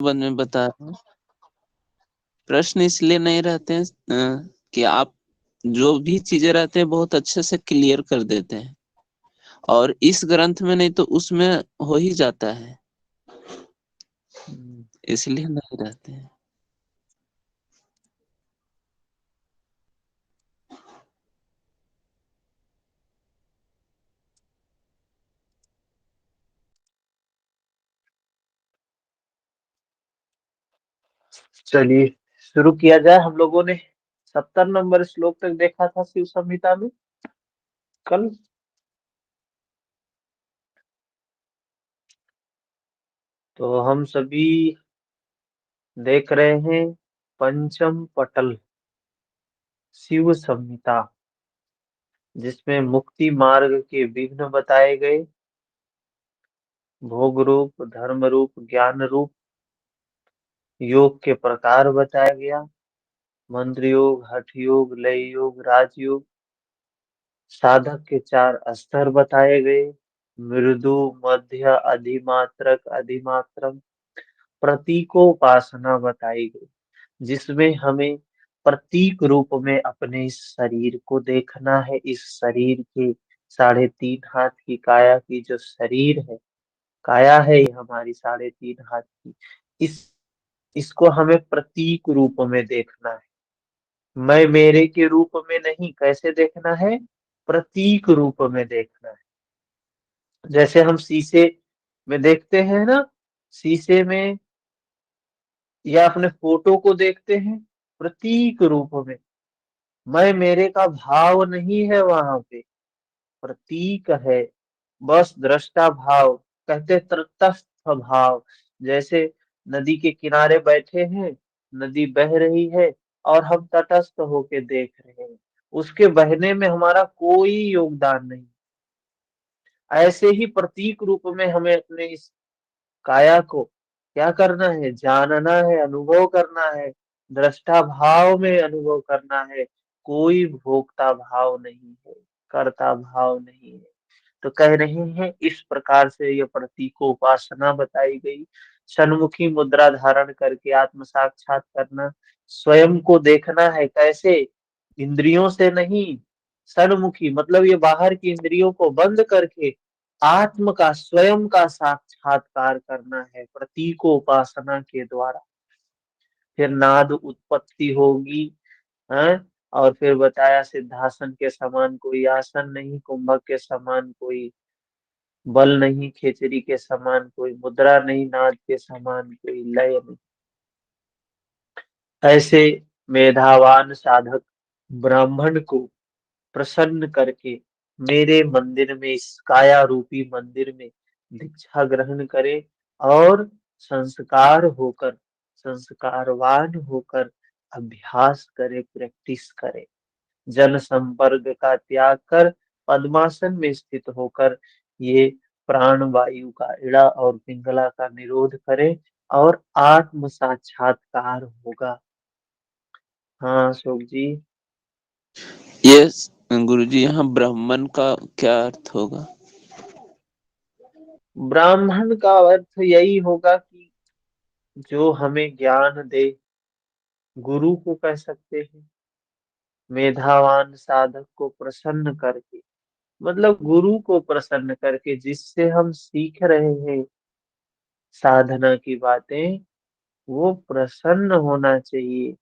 One में बता रहा हूँ, प्रश्न इसलिए नहीं रहते हैं कि आप जो भी चीजें रहते हैं बहुत अच्छे से क्लियर कर देते हैं, और इस ग्रंथ में नहीं तो उसमें हो ही जाता है, इसलिए नहीं रहते हैं। चलिए शुरू किया जाए। हम लोगों ने 70 नंबर श्लोक तक देखा था शिव संहिता में कल। तो हम सभी देख रहे हैं पंचम पटल शिव संहिता, जिसमें मुक्ति मार्ग के विघ्न बताए गए, भोग रूप, धर्म रूप, ज्ञान रूप, योग के प्रकार बताया गया, मंत्र योग, हठ योग, लय योग, राजयोग, साधक के 4 स्तर बताए गए, मृदु, मध्य, अधिमात्रक, अधिमात्रम, प्रतीकोपासना बताई गई, जिसमें हमें प्रतीक रूप में अपने इस शरीर को देखना है। इस शरीर के 3.5 हाथ की काया की जो शरीर है, काया है ये हमारी 3.5 हाथ की, इस इसको हमें प्रतीक रूप में देखना है। मैं मेरे के रूप में नहीं, कैसे देखना है? प्रतीक रूप में देखना है। जैसे हम शीशे में देखते हैं ना, शीशे में या अपने फोटो को देखते हैं प्रतीक रूप में। मैं मेरे का भाव नहीं है वहां पे, प्रतीक है, बस दृष्टा भाव, कहते तटस्थ भाव। जैसे नदी के किनारे बैठे हैं, नदी बह रही है और हम तटस्थ होके देख रहे हैं, उसके बहने में हमारा कोई योगदान नहीं। ऐसे ही प्रतीक रूप में हमें अपने इस काया को क्या करना है? जानना है, अनुभव करना है, दृष्टा भाव में अनुभव करना है। कोई भोक्ता भाव नहीं है, कर्ता भाव नहीं है। तो कह रहे हैं इस प्रकार से यह प्रतीकोपासना बताई गई। सन्मुखी मुद्रा धारण करके आत्म साक्षात करना, स्वयं को देखना है, कैसे? इंद्रियों से नहीं, सन्मुखी मतलब ये बाहर की इंद्रियों को बंद करके आत्म का, स्वयं का साक्षात्कार करना है प्रतीकोपासना के द्वारा। फिर नाद उत्पत्ति होगी, है। और फिर बताया सिद्धासन के समान कोई आसन नहीं, कुंभक के समान कोई बल नहीं, खेचरी के समान कोई मुद्रा नहीं, नाद के समान कोई लय नहीं। ऐसे मेधावान साधक ब्राह्मण को प्रसन्न करके मेरे मंदिर में, इस काया रूपी मंदिर में दीक्षा ग्रहण करे और संस्कार होकर, संस्कारवान होकर अभ्यास करे, प्रैक्टिस करे। जन संपर्क का त्याग कर पद्मासन में स्थित होकर ये प्राण वायु का इड़ा और पिंगला का निरोध करे और आत्म साक्षात्कार होगा। हाँ अशोक जी। ये गुरुजी, यहाँ ब्राह्मण का क्या अर्थ होगा? ब्राह्मण का अर्थ यही होगा कि जो हमें ज्ञान दे, गुरु को कह सकते हैं। मेधावान साधक को प्रसन्न करके, मतलब गुरु को प्रसन्न करके, जिससे हम सीख रहे हैं साधना की बातें, वो प्रसन्न होना चाहिए।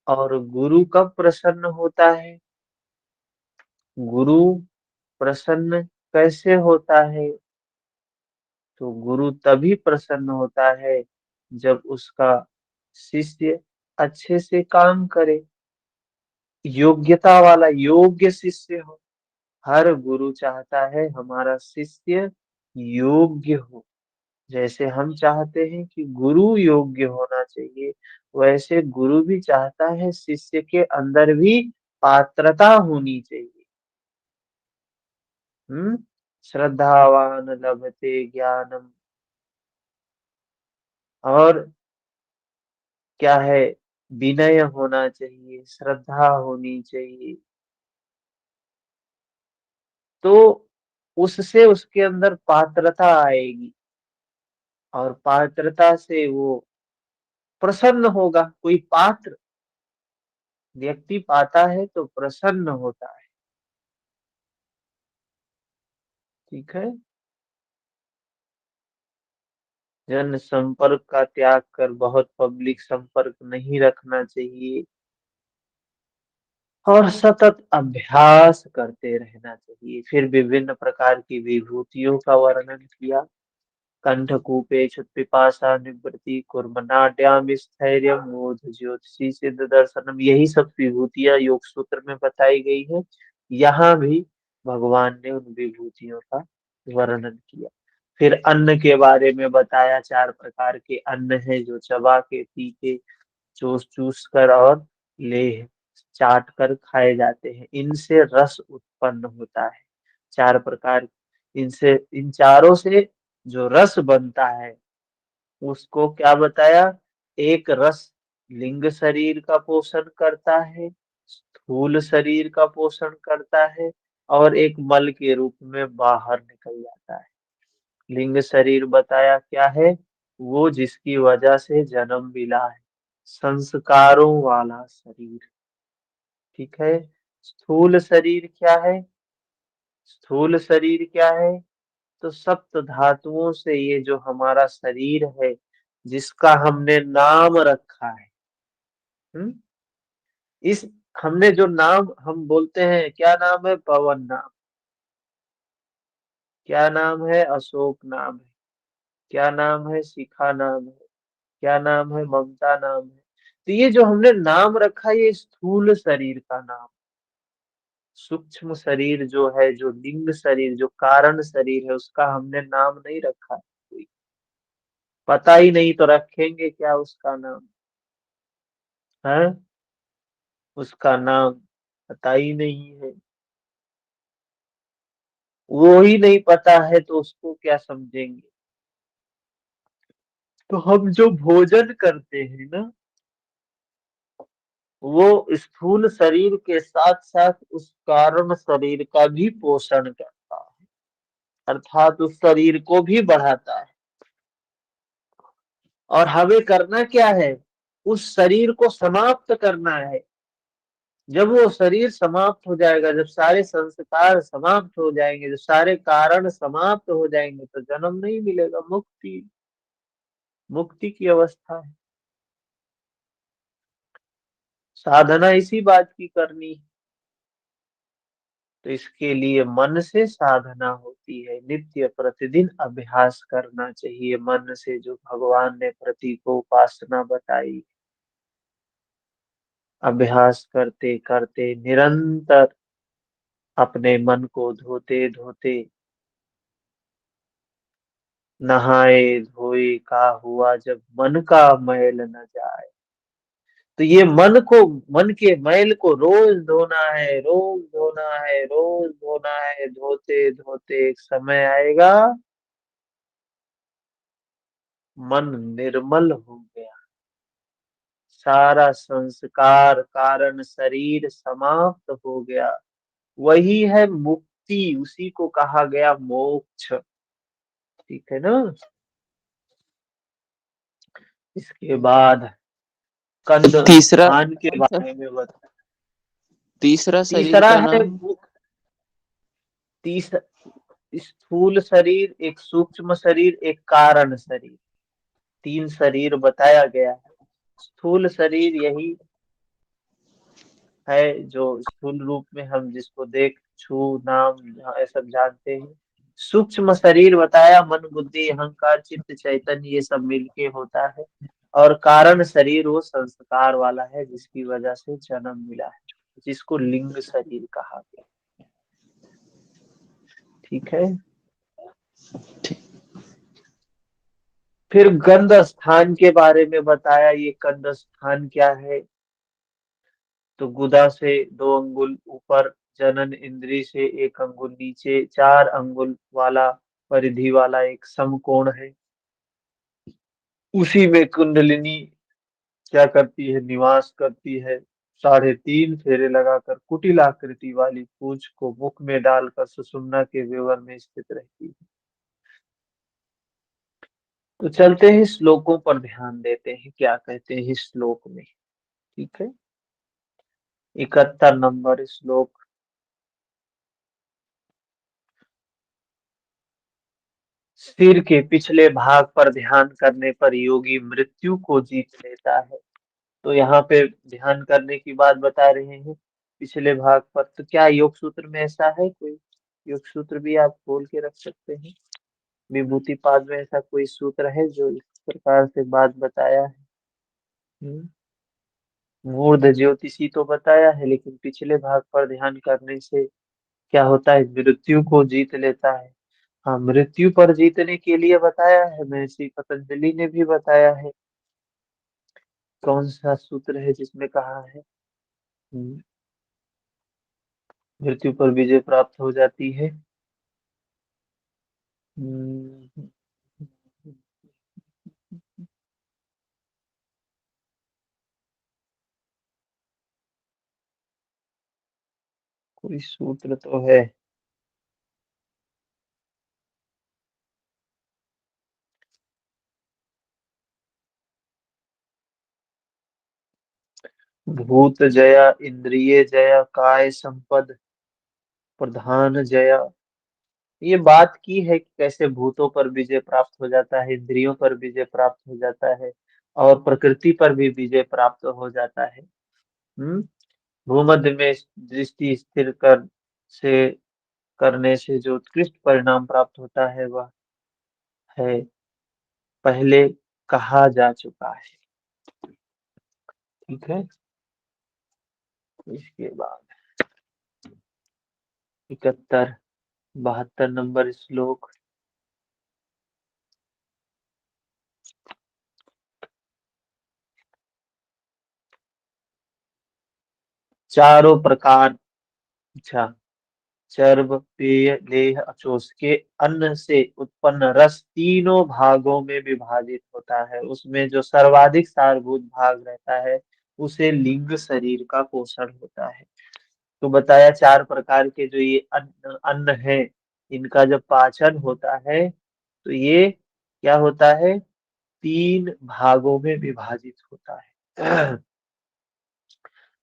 और गुरु कब प्रसन्न होता है? गुरु प्रसन्न कैसे होता है? तो गुरु तभी प्रसन्न होता है जब उसका शिष्य अच्छे से काम करे, योग्यता वाला योग्य शिष्य हो। हर गुरु चाहता है हमारा शिष्य योग्य हो। जैसे हम चाहते हैं कि गुरु योग्य होना चाहिए, वैसे गुरु भी चाहता है शिष्य के अंदर भी पात्रता होनी चाहिए। श्रद्धावान लभते ज्ञानम, और क्या है? विनय होना चाहिए, श्रद्धा होनी चाहिए। तो उससे उसके अंदर पात्रता आएगी, और पात्रता से वो प्रसन्न होगा। कोई पात्र व्यक्ति पाता है तो प्रसन्न होता है। ठीक है। जन संपर्क का त्याग कर बहुत पब्लिक संपर्क नहीं रखना चाहिए, और सतत अभ्यास करते रहना चाहिए। फिर विभिन्न प्रकार की विभूतियों का वर्णन किया। कंठकूपे पिपासा निवृत्ति कुर्मनाड्याम स्थैर्यम मोध ज्योतिषी सिद्ध दर्शनम, यही सब विभूतियां योग सूत्र में बताई गई है। यहाँ भी भगवान ने उन विभूतियों का वर्णन किया। फिर अन्न के बारे में बताया। 4 प्रकार के अन्न है जो चबा के, पी के, चूस चूस कर और लेह चाट कर खाए जाते हैं। इनसे रस उत्पन्न होता है। 4 प्रकार, इनसे, इन चारों से जो रस बनता है उसको क्या बताया। एक रस लिंग शरीर का पोषण करता है, स्थूल शरीर का पोषण करता है, और एक मल के रूप में बाहर निकल जाता है। लिंग शरीर बताया क्या है, वो जिसकी वजह से जन्म मिला है, संस्कारों वाला शरीर। ठीक है। स्थूल शरीर क्या है। स्थूल शरीर क्या है, तो सप्त धातुओं से ये जो हमारा शरीर है, जिसका हमने नाम रखा है। हम्म इस हमने जो नाम हम बोलते हैं, क्या नाम है, पवन नाम, क्या नाम है, अशोक नाम है, क्या नाम है, शिखा नाम है, क्या नाम है, ममता नाम है। तो ये जो हमने नाम रखा है, ये स्थूल शरीर का नाम। सूक्ष्म शरीर जो है, जो लिंग शरीर, जो कारण शरीर है, उसका हमने नाम नहीं रखा है। कोई पता ही नहीं तो रखेंगे क्या उसका नाम है। उसका नाम पता ही नहीं है। वो ही नहीं पता है तो उसको क्या समझेंगे। तो हम जो भोजन करते हैं ना, वो स्थूल शरीर के साथ साथ उस कारण शरीर का भी पोषण करता है, अर्थात उस शरीर को भी बढ़ाता है। और हमें करना क्या है, उस शरीर को समाप्त करना है। जब वो शरीर समाप्त हो जाएगा, जब सारे संस्कार समाप्त हो जाएंगे, जब सारे कारण समाप्त हो जाएंगे, तो जन्म नहीं मिलेगा, मुक्ति, मुक्ति की अवस्था है। साधना इसी बात की करनी है। तो इसके लिए मन से साधना होती है, नित्य प्रतिदिन अभ्यास करना चाहिए मन से, जो भगवान ने प्रतीक उपासना बताई। अभ्यास करते करते निरंतर अपने मन को धोते धोते, नहाए धोए का हुआ जब मन का मैल न जाए। तो ये मन को, मन के मैल को रोज धोना है, रोज धोना है, रोज धोना है। धोते धोते एक समय आएगा, मन निर्मल हो गया, सारा संस्कार कारण शरीर समाप्त हो गया। वही है मुक्ति, उसी को कहा गया मोक्ष। ठीक है ना। इसके बाद कंद तीसरा स्थान के कौन सा, बारे में बता। तीसरा शरीर तीसरा का है नाम? तीस स्थूल शरीर, एक सूक्ष्म शरीर, एक कारण शरीर, 3 शरीर बताया गया है। स्थूल शरीर यही है जो स्थूल रूप में हम जिसको देख छू नाम ये सब जानते हैं। सूक्ष्म शरीर बताया, मन बुद्धि अहंकार चित्त चैतन्य ये सब मिलके होता है। और कारण शरीर वो संस्कार वाला है, जिसकी वजह से जन्म मिला है, जिसको लिंग शरीर कहा गया। ठीक है। फिर गंध स्थान के बारे में बताया। ये गंध स्थान क्या है, तो गुदा से 2 अंगुल ऊपर, जनन इंद्री से 1 अंगुल नीचे, 4 अंगुल वाला परिधि वाला एक समकोण है। उसी में कुंडलिनी क्या करती है, निवास करती है। 3.5 फेरे लगाकर कुटिलाकृति वाली पूंछ को मुख में डालकर सुषुम्ना के विवर में स्थित रहती है। तो चलते हैं श्लोकों पर ध्यान देते हैं, क्या कहते हैं इस श्लोक में। ठीक है, 71 नंबर श्लोक। सिर के पिछले भाग पर ध्यान करने पर योगी मृत्यु को जीत लेता है। तो यहाँ पे ध्यान करने की बात बता रहे हैं पिछले भाग पर। तो क्या योग सूत्र में ऐसा है कोई? योग सूत्र भी आप खोल के रख सकते हैं। विभूति पाद में ऐसा कोई सूत्र है जो इस प्रकार से बात बताया है? हम्म, मूर्ध ज्योतिषी तो बताया है, लेकिन पिछले भाग पर ध्यान करने से क्या होता है? मृत्यु को जीत लेता है। हाँ, मृत्यु पर जीतने के लिए बताया है, महर्षि पतंजलि ने भी बताया है। कौन सा सूत्र है जिसमें कहा है मृत्यु पर विजय प्राप्त हो जाती है? हम्म, कोई सूत्र तो है। भूत जया, इंद्रिय जया, काय संपद, प्रधान जया। ये बात की है कि कैसे भूतों पर विजय प्राप्त हो जाता है, इंद्रियों पर विजय प्राप्त हो जाता है, और प्रकृति पर भी विजय प्राप्त हो जाता है। हम्म भूमध्य में दृष्टि स्थिर कर से करने से जो उत्कृष्ट परिणाम प्राप्त होता है वह है पहले कहा जा चुका है। ठीक है, इसके बाद 71 72 नंबर श्लोक। चारों प्रकार, अच्छा, चर्ब पेय लेह अचोस के अन्न से उत्पन्न रस तीनों भागों में विभाजित होता है। उसमें जो सर्वाधिक सारभूत भाग रहता है उसे लिंग शरीर का पोषण होता है। तो बताया चार प्रकार के जो ये अन्न अन्न है, इनका जब पाचन होता है तो ये क्या होता है? तीन भागों में विभाजित होता है।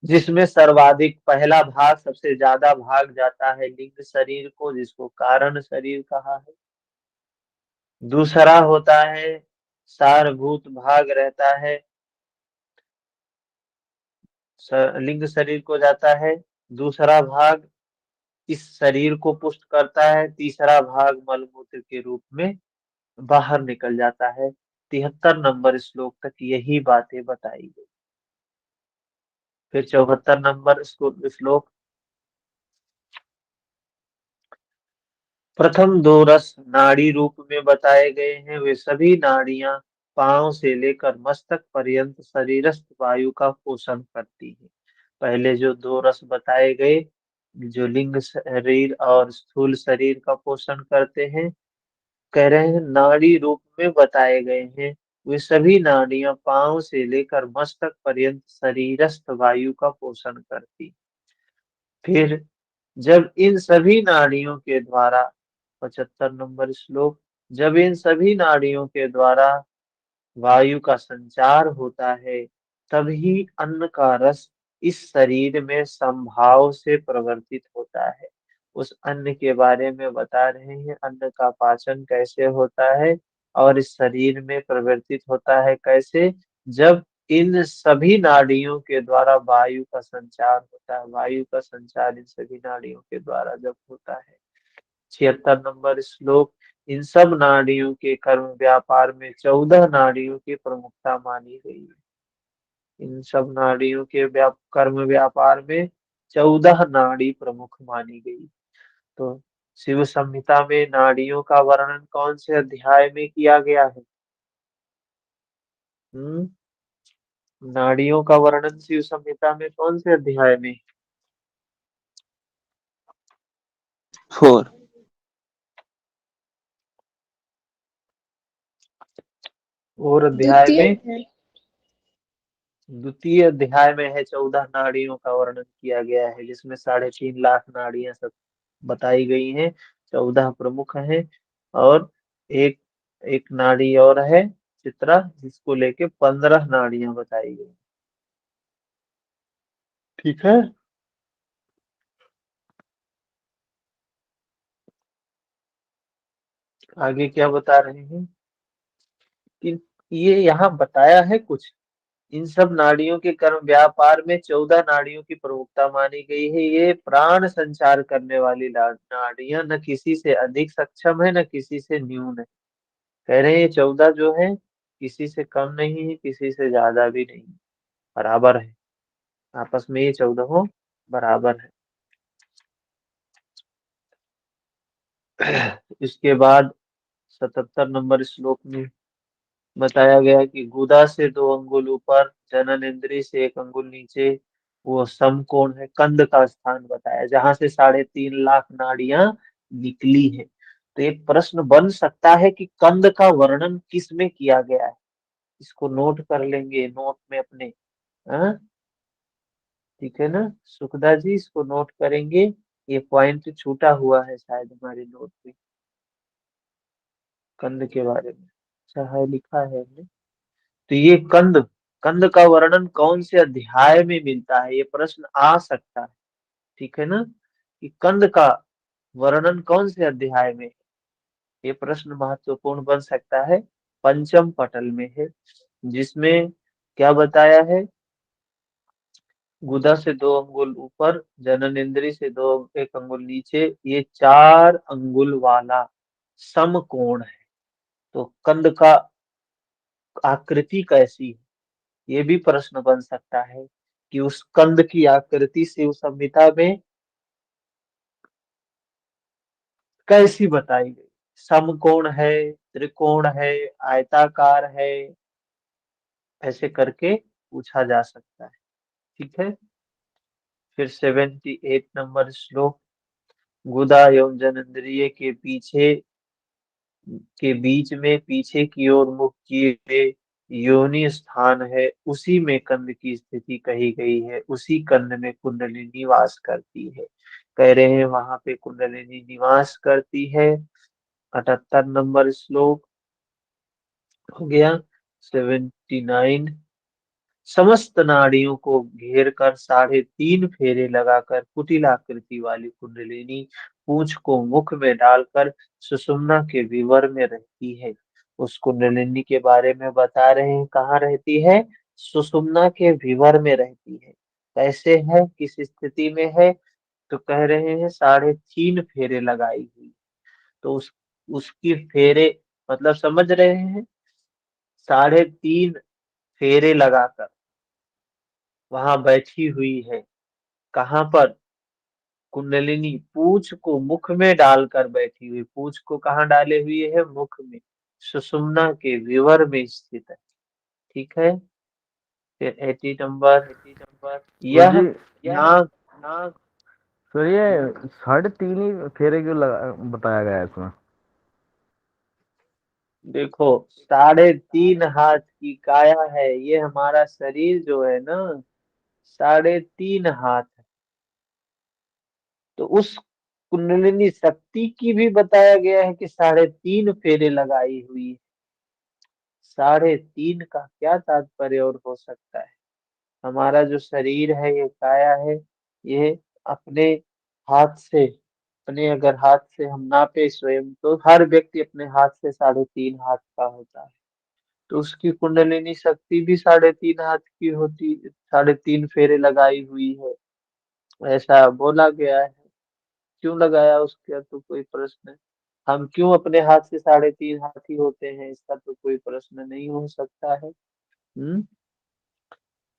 जिसमें सर्वाधिक पहला भाग, सबसे ज्यादा भाग जाता है लिंग शरीर को, जिसको कारण शरीर कहा है। दूसरा होता है सारभूत भाग रहता है, लिंग शरीर को जाता है। दूसरा भाग इस शरीर को पुष्ट करता है। तीसरा भाग मलमूत्र के रूप में बाहर निकल जाता है। 73 नंबर श्लोक तक यही बातें बताई गई। फिर 74 नंबर श्लोक। प्रथम दो रस नाड़ी रूप में बताए गए हैं, वे सभी नाड़ियां पांव से लेकर मस्तक पर्यंत शरीरस्थ वायु का पोषण करती हैं। पहले जो दो रस बताए गए, जो लिंग शरीर और स्थूल शरीर का पोषण करते हैं, कह रहे हैं नाड़ी रूप में बताए गए हैं, वे सभी नाड़ियां पांव से लेकर मस्तक पर्यंत शरीरस्थ वायु का पोषण करती। फिर जब इन सभी नाड़ियों के द्वारा, 75 नंबर श्लोक, जब इन सभी नाड़ियों के द्वारा वायु का संचार होता है, तभी अन्न का रस इस शरीर में संभाव से प्रवर्तित होता है। उस अन्न के बारे में बता रहे हैं, अन्न का पाचन कैसे होता है और इस शरीर में प्रवर्तित होता है कैसे? जब इन सभी नाड़ियों के द्वारा वायु का संचार होता है। वायु का संचार इन सभी नाड़ियों के द्वारा जब होता है। 76 नंबर श्लोक। इन सब नाड़ियों के कर्म व्यापार में 14 नाड़ियों की प्रमुखता मानी गई है। इन सब नाड़ियों के कर्म व्यापार में 14 नाड़ी प्रमुख मानी गई। तो शिव संहिता में नाड़ियों का वर्णन कौन से अध्याय में किया गया है? हम्म नाड़ियों का वर्णन शिव संहिता में कौन से अध्याय में? 4। और अध्याय द्वितीय में? अध्याय। द्वितीय अध्याय में है, 14 नाड़ियों का वर्णन किया गया है, जिसमें 3.5 लाख नाड़ियां सब बताई गई हैं। 14 प्रमुख हैं और एक एक नाड़ी और है चित्रा, जिसको लेके 15 नाड़ियां बताई गई। ठीक है। आगे क्या बता रहे हैं कि ये यहाँ बताया है कुछ, इन सब नाड़ियों के कर्म व्यापार में 14 नाड़ियों की प्रमुखता मानी गई है। ये प्राण संचार करने वाली नाड़ियां न किसी से अधिक सक्षम है, न किसी से न्यून है। कह रहे हैं ये 14 जो है किसी से कम नहीं है, किसी से ज्यादा भी नहीं, बराबर है। आपस में ये 14 बराबर है। इसके बाद 77 नंबर श्लोक में बताया गया कि गुदा से 2 अंगुल ऊपर, जनन इंद्री से 1 अंगुल नीचे, वो समकोण है, कंद का स्थान बताया, जहां से 3.5 लाख नाड़ियां निकली है। तो एक प्रश्न बन सकता है कि कंद का वर्णन किस में किया गया है। इसको नोट कर लेंगे नोट में अपने। हाँ, ठीक है ना सुखदा जी, इसको नोट करेंगे। ये पॉइंट छूटा हुआ है शायद हमारे नोट में, कंद के बारे में। अच्छा है, लिखा है हमने। तो ये कंद, कंद का वर्णन कौन से अध्याय में मिलता है, ये प्रश्न आ सकता है। ठीक है ना, कि कंद का वर्णन कौन से अध्याय में है, ये प्रश्न महत्वपूर्ण बन सकता है। पंचम पटल में है, जिसमें क्या बताया है, गुदा से 2 अंगुल ऊपर, जननेंद्री से 1 अंगुल नीचे, ये 4 अंगुल वाला समकोण है। तो कंद का आकृति कैसी है, ये भी प्रश्न बन सकता है कि उस कंद की आकृति से उस संहिता में कैसी बताई गई। समकोण है, त्रिकोण है, आयताकार है, ऐसे करके पूछा जा सकता है। ठीक है। फिर 78 नंबर श्लोक, गुदा एवं जननेंद्रिय के पीछे के बीच में पीछे की ओर मुख किए हुए योनि स्थान है, उसी में कंद की स्थिति कही गई है, उसी कंद में कुंडलिनी निवास करती है। कह रहे हैं वहां पे कुंडलिनी निवास करती है। 78 नंबर श्लोक हो गया। 79, समस्त नाड़ियों को घेर कर 3.5 फेरे लगाकर कुटिल आकृति वाली कुंडलिनी पूंछ को मुख में डालकर सुषुम्ना के विवर में रहती है। उस कुंडलिनी के बारे में बता रहे हैं, कहाँ रहती है, सुषुम्ना के विवर में रहती है। कैसे है, किस स्थिति में है, तो कह रहे हैं 3.5 फेरे लगाई हुई। तो उसकी फेरे मतलब समझ रहे हैं, 3.5 फेरे लगाकर वहां बैठी हुई है। कहाँ पर, कुंडलिनी पूंछ को मुख में डालकर बैठी हुई, पूंछ को कहाँ डाले हुई है, मुख में, सुषुम्ना के विवर में स्थित है। ठीक है। फिर 80 नंबर, गुरु यह जी, नाग नाग सर ये 3.5 ही फेरे क्यों लगा बताया गया है इसमें? देखो, 3.5 हाथ की काया है, ये हमारा शरीर जो है ना, 3.5 हाथ है। तो उस कुंडलिनी शक्ति की भी बताया गया है कि 3.5 फेरे लगाई हुई है। 3.5 का क्या तात्पर्य और हो सकता है। हमारा जो शरीर है, ये काया है, ये अपने हाथ से, अपने अगर हाथ से हम नापे स्वयं, तो हर व्यक्ति अपने हाथ से 3.5 हाथ का होता है। तो उसकी कुंडलिनी शक्ति भी 3.5 हाथ की होती, 3.5 फेरे लगाई हुई है, ऐसा बोला गया है। क्यों लगाया उसका तो कोई प्रश्न है। हम क्यों अपने हाथ से 3.5 हाथी होते हैं, इसका तो कोई प्रश्न नहीं हो सकता है। हम्म।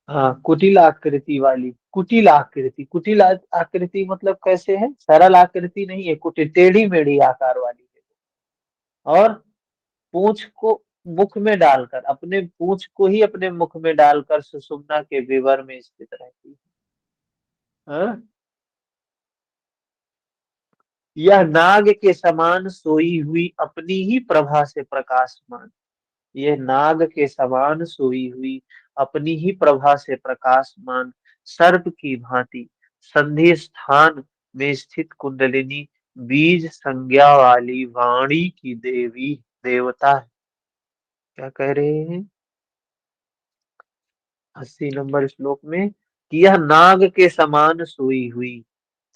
हाँ, कुटिल आकृति वाली, कुटिल आकृति, कुटिल आकृति मतलब कैसे है, सरल आकृति नहीं है, कुटिल टेढ़ी मेढ़ी आकार वाली है। और पूंछ को मुख में डालकर, अपने पूंछ को ही अपने मुख में डालकर सुषुम्ना के विवर में स्थित रहती है। हाँ? यह नाग के समान सोई हुई अपनी ही प्रभा से प्रकाशमान, यह नाग के समान सोई हुई अपनी ही प्रभा से प्रकाशमान सर्प की भांति संधि स्थान में स्थित कुंडलिनी बीज संज्ञा वाली वाणी की देवी। देवता है। क्या कह रहे हैं 80 नंबर श्लोक में कि यह नाग के समान सोई हुई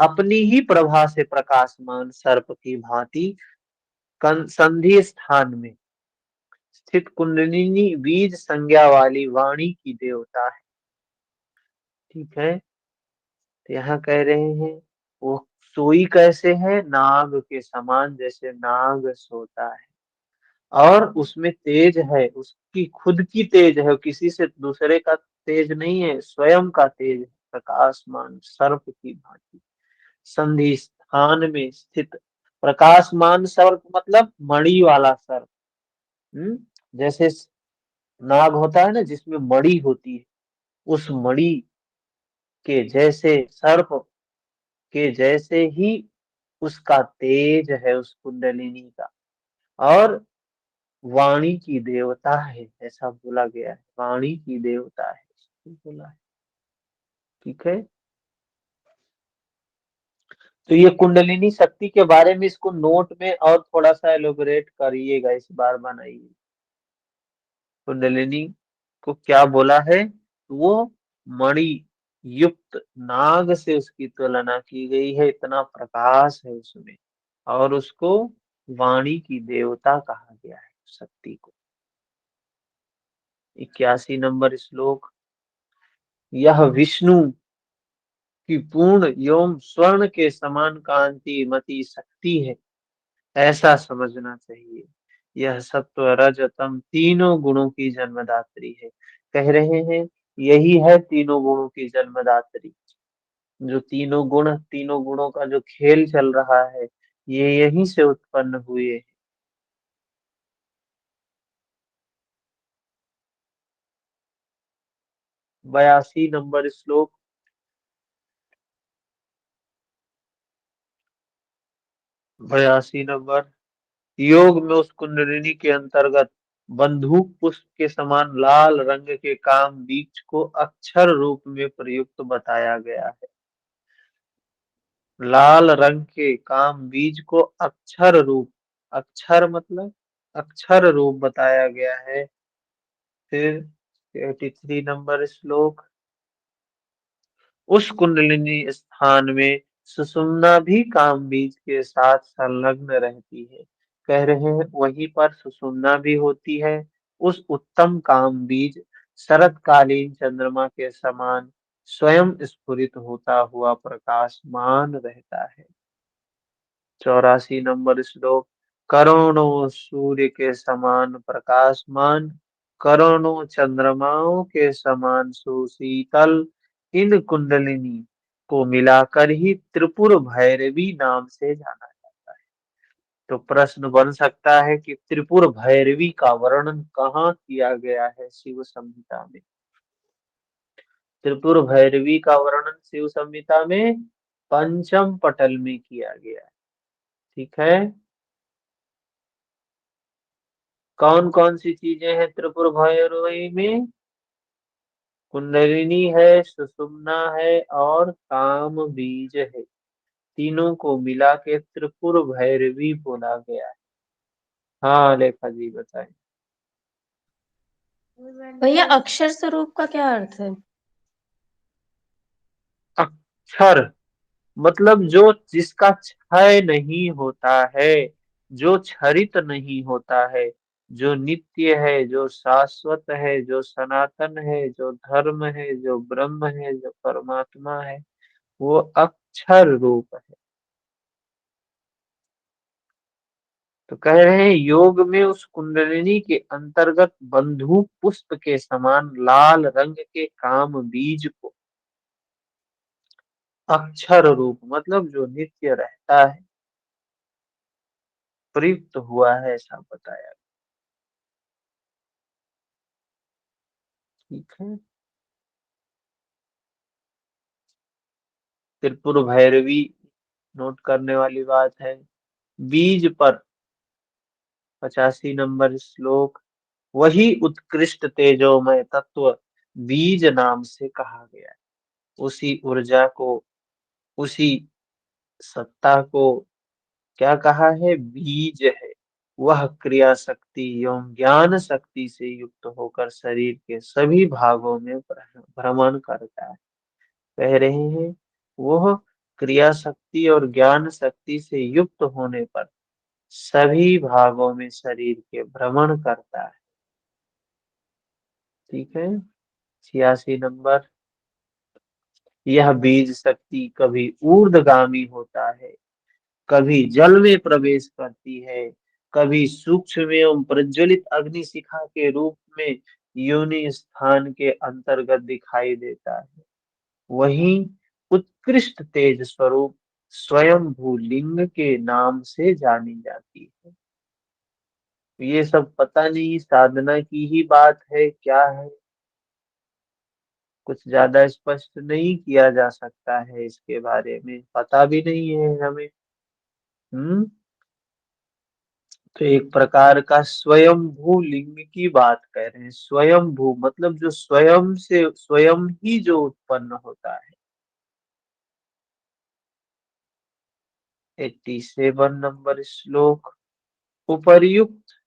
अपनी ही प्रभा से प्रकाशमान सर्प की भांति संधि स्थान में स्थित कुंडलिनी बीज संज्ञा वाली वाणी की देवता है। ठीक है, तो यहाँ कह रहे हैं वो सोई कैसे है, नाग के समान, जैसे नाग सोता है और उसमें तेज है, उसकी खुद की तेज है, किसी से दूसरे का तेज नहीं है, स्वयं का तेज है, प्रकाशमान सर्प की भांति संधि स्थान में स्थित। प्रकाशमान सर्प मतलब मणि वाला सर्प। जैसे नाग होता है ना जिसमें मणि होती है, उस मणि के जैसे सर्प के जैसे ही उसका तेज है उस कुंडलिनी का। और वाणी की देवता है, ऐसा बोला गया है, वाणी की देवता है बोला है। ठीक है, तो ये कुंडलिनी शक्ति के बारे में इसको नोट में और थोड़ा सा एलोबरेट करिएगा, इस बार बनाइए। कुंडलिनी को क्या बोला है, वो मणि युक्त नाग से उसकी तुलना की गई है, इतना प्रकाश है उसमें, और उसको वाणी की देवता कहा गया है शक्ति को। 81 नंबर श्लोक, यह विष्णु की पूर्ण एवं स्वर्ण के समान कांति मति शक्ति है, ऐसा समझना चाहिए। यह सत्व रज तम तीनों गुणों की जन्मदात्री है। कह रहे हैं यही है तीनों गुणों की जन्मदात्री। जो तीनों गुण, तीनों गुणों का जो खेल चल रहा है, ये यहीं से उत्पन्न हुए हैं। 82 नंबर श्लोक, 82 नंबर, योग में उस कुंडलिनी के अंतर्गत बंदूक पुष्प के समान लाल रंग के काम बीज को अक्षर रूप में प्रयुक्त बताया गया है। लाल रंग के काम बीज को अक्षर रूप, अक्षर मतलब अक्षर रूप बताया गया है। फिर 83 नंबर श्लोक, उस कुंडलिनी स्थान में सुषुम्ना भी काम बीज के साथ संलग्न रहती है। कह रहे हैं वहीं पर सुषुम्ना भी होती है। उस उत्तम काम बीज शरतकालीन चंद्रमा के समान स्वयं स्फुरित होता हुआ प्रकाशमान रहता है। 84 नंबर श्लोक, करोड़ों सूर्य के समान प्रकाशमान, करोड़ों चंद्रमाओं के समान सुशीतल इन कुंडलिनी को मिलाकर ही त्रिपुर भैरवी नाम से जाना जाता है। तो प्रश्न बन सकता है कि त्रिपुर भैरवी का वर्णन कहाँ किया गया है शिव संहिता में। त्रिपुर भैरवी का वर्णन शिव संहिता में पंचम पटल में किया गया है। ठीक है, कौन कौन सी चीजें हैं त्रिपुर भैरवी में, कुंडलिनी है, सुषुम्ना है और काम बीज है। तीनों को मिला के त्रिपुर भैरवी बोला गया है। हाँ लेखा जी बताएं। भैया अक्षर स्वरूप का क्या अर्थ है? अक्षर मतलब जो जिसका क्षय नहीं होता है, जो क्षरित नहीं होता है, जो नित्य है, जो शाश्वत है, जो सनातन है, जो धर्म है, जो ब्रह्म है, जो परमात्मा है, वो अक्षर रूप है। तो कह रहे हैं योग में उस कुंडलिनी के अंतर्गत बंधु पुष्प के समान लाल रंग के काम बीज को अक्षर रूप मतलब जो नित्य रहता है प्रयुक्त हुआ है, ऐसा बताया। ठीक है, त्रिपुर भैरवी नोट करने वाली बात है। बीज पर 85 नंबर श्लोक, वही उत्कृष्ट तेजोमय तत्व बीज नाम से कहा गया है। उसी ऊर्जा को, उसी सत्ता को क्या कहा है, बीज है। वह क्रिया शक्ति एवं ज्ञान शक्ति से युक्त होकर शरीर के सभी भागों में भ्रमण करता है। कह रहे हैं वह क्रिया शक्ति और ज्ञान शक्ति से युक्त होने पर सभी भागों में शरीर के भ्रमण करता है। ठीक है। 86 नंबर। यह बीज शक्ति कभी ऊर्ध्वगामी होता है, कभी जल में प्रवेश करती है, कभी सूक्ष्म एवं प्रज्वलित अग्निशिखा के रूप में योनि स्थान के अंतर्गत दिखाई देता है। वहीं उत्कृष्ट तेज स्वरूप स्वयंभू लिंग के नाम से जानी जाती है। ये सब पता नहीं साधना की ही बात है क्या है, कुछ ज्यादा स्पष्ट नहीं किया जा सकता है, इसके बारे में पता भी नहीं है हमें। तो एक प्रकार का स्वयंभू लिंग की बात कर रहे हैं। स्वयंभू मतलब जो स्वयं से स्वयं ही जो उत्पन्न होता है। 87 नंबर श्लोक। उपर्युक्त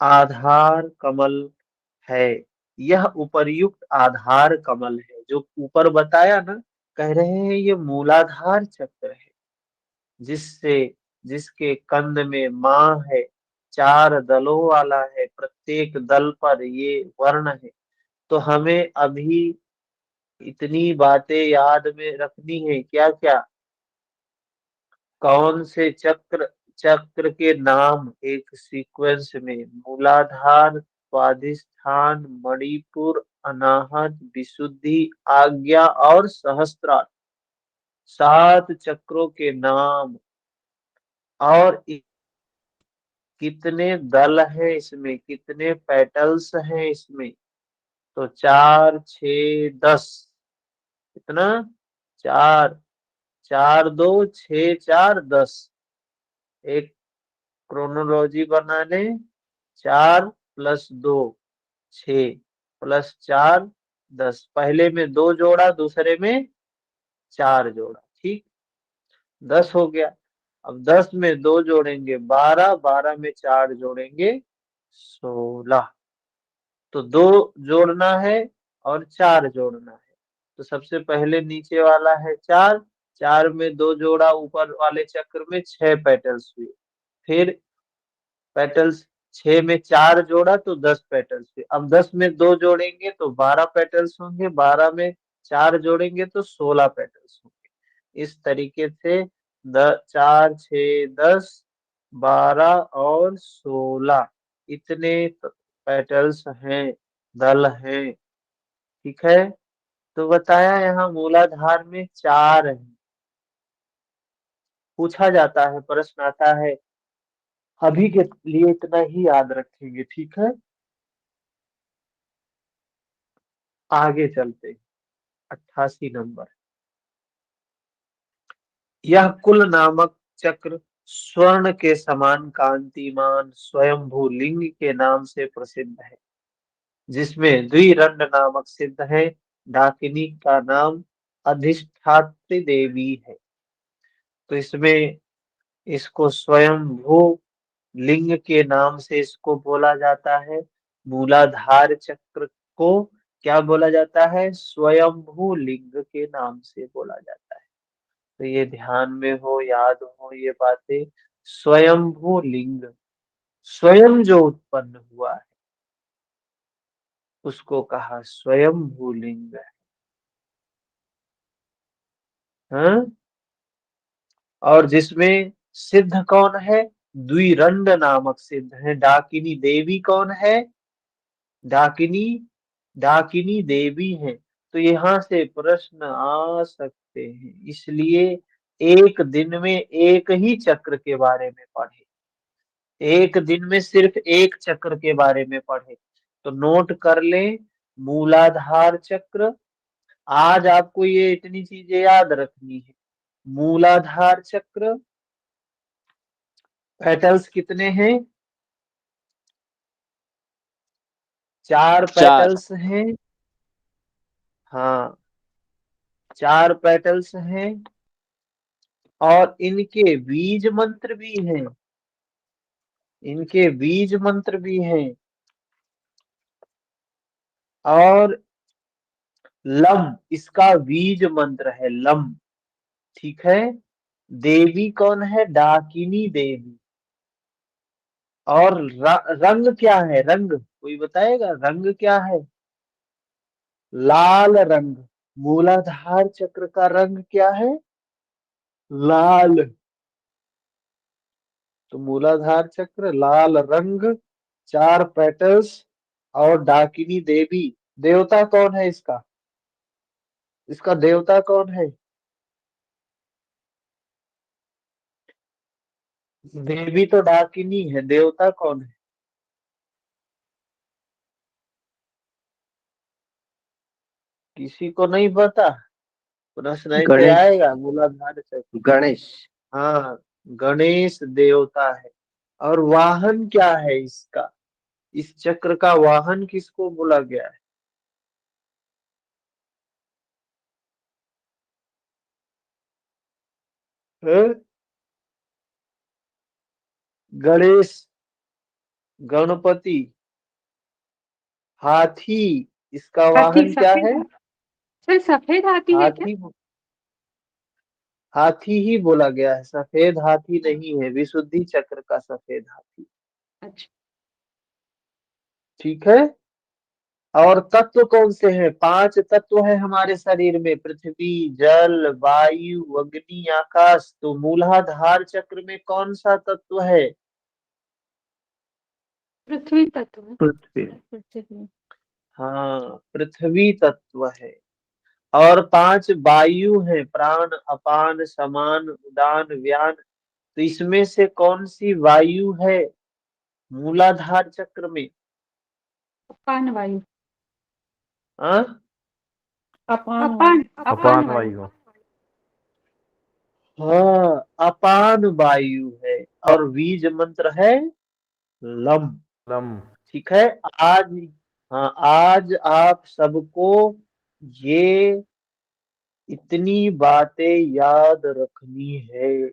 आधार कमल है। यह उपर्युक्त आधार कमल है जो ऊपर बताया ना, कह रहे हैं ये मूलाधार चक्र है, जिससे जिसके कंद में माँ है, 4 दलों वाला है, प्रत्येक दल पर ये वर्ण है। तो हमें अभी इतनी बातें याद में रखनी है, क्या क्या, कौन से चक्र, चक्र के नाम एक सीक्वेंस में, मूलाधार, स्वाधिष्ठान, मणिपुर, अनाहत, विशुद्धि, आज्ञा और सहस्त्रार, 7 चक्रों के नाम। और कितने दल हैं इसमें, कितने पेटल्स हैं इसमें, तो 4 6 10। कितना, 4, 4 2 6 4 10। एक क्रोनोलॉजी बना ले, 4 + 2 6 + 4 10। पहले में 2 जोड़ा, दूसरे में 4 जोड़ा, ठीक, 10 हो गया। अब 10 में 2 जोड़ेंगे 12, 12 में 4 जोड़ेंगे 16। तो 2 जोड़ना है और 4 जोड़ना है। तो सबसे पहले नीचे वाला है 4, 4 में 2 जोड़ा, ऊपर वाले चक्र में 6 पेटल्स हुए। फिर पेटल्स 6 में 4 जोड़ा तो 10 पेटल्स हुए। अब 10 में 2 जोड़ेंगे तो 12 पेटल्स होंगे, 12 में 4 जोड़ेंगे तो 16 पेटल्स होंगे। इस तरीके से 4 6 10 12 और 16 इतने पेटल्स हैं, दल हैं। ठीक है। तो बताया यहाँ मूलाधार में 4 है। पूछा जाता है, प्रश्न आता है, अभी के लिए इतना ही याद रखेंगे, ठीक है। आगे चलते हैं। 88 नंबर। यह कुल नामक चक्र स्वर्ण के समान कांतिमान स्वयंभू लिंग के नाम से प्रसिद्ध है, जिसमें द्विरंड नामक सिद्ध है। डाकिनी का नाम अधिष्ठात्री देवी है। तो इसमें इसको स्वयंभू लिंग के नाम से इसको बोला जाता है। मूलाधार चक्र को क्या बोला जाता है, स्वयंभू लिंग के नाम से बोला जाता है। तो ये ध्यान में हो, याद हो ये बातें। स्वयंभू लिंग, स्वयं जो उत्पन्न हुआ है उसको कहा स्वयंभू लिंग है। हाँ? और जिसमें सिद्ध कौन है, द्विरंड नामक सिद्ध है। डाकिनी देवी कौन है, डाकिनी, डाकिनी देवी है। तो यहाँ से प्रश्न आ सकते हैं, इसलिए एक दिन में एक ही चक्र के बारे में पढ़े, एक दिन में सिर्फ एक चक्र के बारे में पढ़े। तो नोट कर लें, मूलाधार चक्र। आज आपको ये इतनी चीजें याद रखनी है। मूलाधार चक्र, पेटल्स कितने हैं, 4 4। पेटल्स हैं। हाँ, 4 पेटल्स हैं और इनके बीज मंत्र भी हैं। इनके बीज मंत्र भी हैं। और लम इसका बीज मंत्र है, लम। ठीक है। देवी कौन है? डाकिनी देवी। और रंग क्या है? रंग कोई बताएगा, रंग क्या है? लाल रंग। मूलाधार चक्र का रंग क्या है? लाल। तो मूलाधार चक्र लाल रंग, 4 पेटल्स। और डाकिनी देवी, देवता कौन है इसका? इसका देवता कौन है? देवी तो डाकिनी है, देवता कौन है? किसी को नहीं पता? प्रश्न ऐसे गणेश। आएगा, मूलाधार चक्र। गणेश। हाँ, गणेश देवता है। और वाहन क्या है इसका? इस चक्र का वाहन किसको बोला गया है? हैं? गणेश, गणपति, हाथी। इसका हाथी वाहन क्या सफेद है? सर, सफेद हाथी है क्या? हाथी। हाथी ही बोला गया है, सफेद हाथी नहीं है, विशुद्धि चक्र का सफेद हाथी। अच्छा। ठीक है। और तत्व कौन से हैं? 5 तत्व है हमारे शरीर में, पृथ्वी, जल, वायु, अग्नि, आकाश। तो मूलाधार चक्र में कौन सा तत्व है? पृथ्वी तत्व है। पृथ्वी। पृथ्वी। हाँ, पृथ्वी तत्व है। और 5 वायु है, प्राण, अपान, समान, उदान, व्यान। तो इसमें से कौन सी वायु है मूलाधार चक्र में? अपान वायु। हाँ, अपान अपान वायु। वायु। हाँ, अपान वायु है। और बीज मंत्र है लम। लम। ठीक है। आज, हाँ, आज आप सबको ये इतनी बातें याद रखनी है।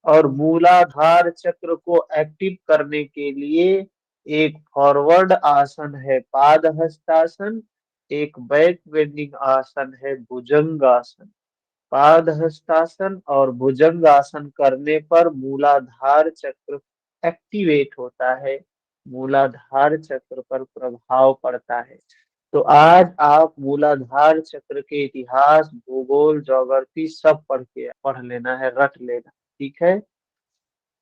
और मूलाधार चक्र को एक्टिव करने के लिए एक फॉरवर्ड आसन है पाद हस्तासन, एक बैक बेंडिंग आसन है भुजंग आसन। पाद हस्तासन और भुजंग आसन करने पर मूलाधार चक्र एक्टिवेट होता है, मूलाधार चक्र पर प्रभाव पड़ता है। तो आज आप मूलाधार चक्र के इतिहास, भूगोल, ज्योग्राफी सब पढ़ लेना है, रट लेना। ठीक है।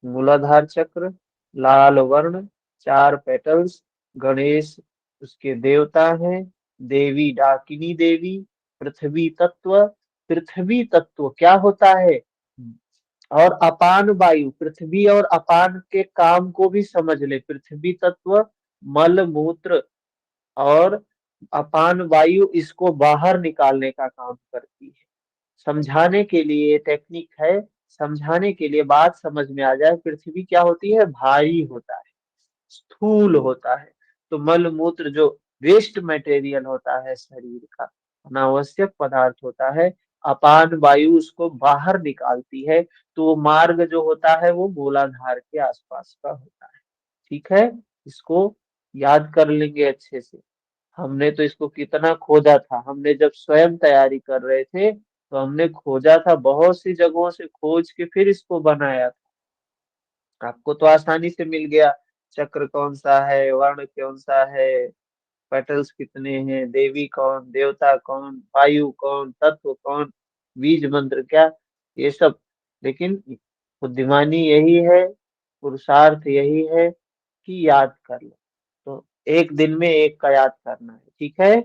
मूलाधार चक्र, लाल वर्ण, 4 पेटल्स। गणेश उसके देवता हैं। देवी डाकिनी देवी। पृथ्वी तत्व। पृथ्वी तत्व क्या होता है? और अपान वायु, पृथ्वी और अपान के काम को भी समझ ले। पृथ्वी तत्व मल मूत्र, और अपान वायु इसको बाहर निकालने का काम करती है। समझाने के लिए टेक्निक है, समझाने के लिए बात समझ में आ जाए। पृथ्वी क्या होती है? भारी होता है, स्थूल होता है। तो मल मूत्र जो वेस्ट मटेरियल होता है शरीर का, अनावश्यक पदार्थ होता है, अपान वायु उसको बाहर निकालती है। तो वो मार्ग जो होता है वो मूलाधार के आसपास का होता है। ठीक है। इसको याद कर लेंगे अच्छे से। हमने तो इसको कितना खोजा था, हमने जब स्वयं तैयारी कर रहे थे तो हमने खोजा था, बहुत सी जगहों से खोज के फिर इसको बनाया था। आपको तो आसानी से मिल गया, चक्र कौन सा है, वर्ण कौन सा है, पेटल्स कितने हैं, देवी कौन, देवता कौन, वायु कौन, तत्व कौन, बीज मंत्र क्या, ये सब। लेकिन बुद्धिमानी यही है, पुरुषार्थ यही है कि याद कर लो। तो एक दिन में एक का याद करना है। ठीक है।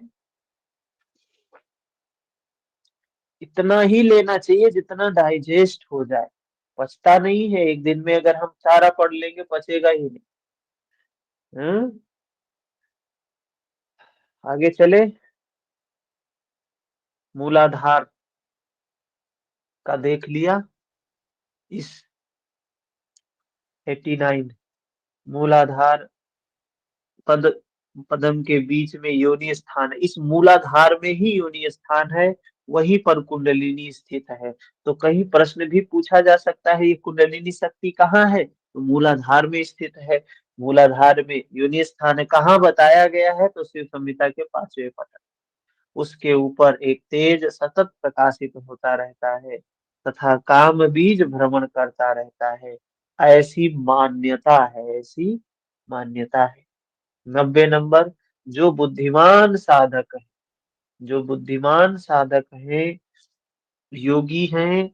इतना ही लेना चाहिए जितना डाइजेस्ट हो जाए, पचता नहीं है। एक दिन में अगर हम सारा पढ़ लेंगे पचेगा ही नहीं। हम्म। आगे चले। मूलाधार का देख लिया। इस 89 मूलाधार पद, पदम के बीच में योनि स्थान है। इस मूलाधार में ही योनि स्थान है, वहीं पर कुंडलिनी स्थित है। तो कहीं प्रश्न भी पूछा जा सकता है, ये कुंडलिनी शक्ति कहाँ है? तो मूलाधार में स्थित है। मूलाधार में योनि स्थान कहाँ बताया गया है? तो शिव संहिता के 5वें पटल। उसके ऊपर एक तेज सतत प्रकाशित होता रहता है तथा काम बीज भ्रमण करता रहता है। ऐसी मान्यता है, ऐसी मान्यता है। 90 नंबर, जो बुद्धिमान साधक है, जो बुद्धिमान साधक है, योगी हैं,